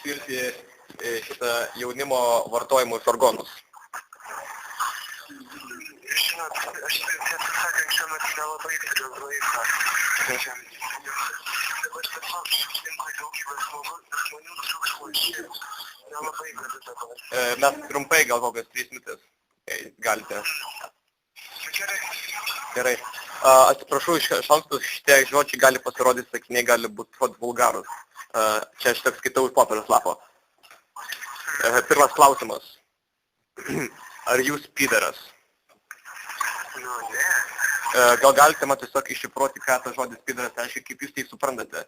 išskirti šitą jaunimo vartojimo žargonus? Žinot, aš tiesą sakant, šiuo metu nelabai turiu laiko. Dabar tiesiog aplinkui daugybė žmonių triukšmo išėjus. Nelabai galiu dabar. Mes trumpai gal kokias 3 minutės. Galite. Gerai. Atsiprašau, iš anksto šitie žodžiai gali pasirodyti, sakiniai gali būti vulgarus. Čia aš tik skaitau iš popieriaus lapo. Pirmas klausimas. Ar jūs pyderas? Nu, ne. Gal galite man tiesiog iššifruoti, ką tas žodis pyderas reiškia, kaip jūs tai suprantate?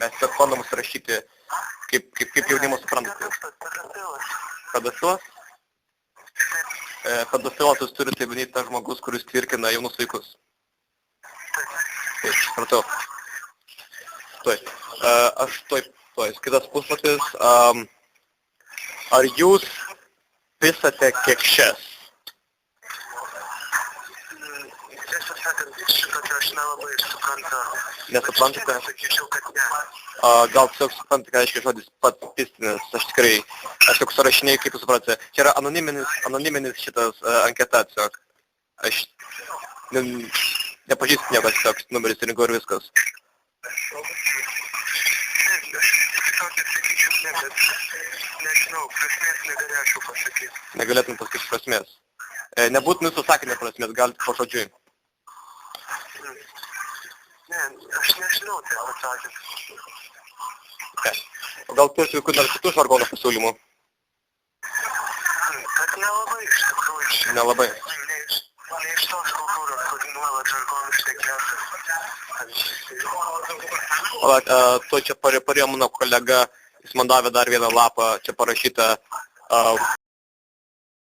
Mes tiesiog bandom surašyti, kaip jaunimas suprantate. Pedasilas? Pedasilas jūs turite vienyti tas žmogus, kuris tvirkina jaunus vaikus. Taip, supratau. Aš kitas puslapis. Ar jūs pisate kekšes? Tiesą sakant, šitokio aš nelabai suprantu. Nesuprantate? Sakyčiau, kad ne. Gal tiesiog suprantate, ką reiškia žodis pats pistinis. Aš tik surašinėjau, kaip jūs suprantate. Čia yra anoniminis šitas anketa tiesiog. Aš nepažįstu nieko, tiesiog numeris rinkau ir viskas. Nežinau, prasmės negalėčiau pasakyti. Negalėtum pasakyti prasmės. Nebūtinai su sakinio prasmės, galite po žodžiui. Ne, aš nežinau tai atsakyti. O gal turite kokių dar kitų žargono pasiūlymų? Bet nelabai iš tikrųjų. Nelabai. Ne iš tos kultūros, kur nuolat žargonų šnekėtų. Tuo čia parėjo mano kolega, jis man davė dar vieną lapą, čia parašyta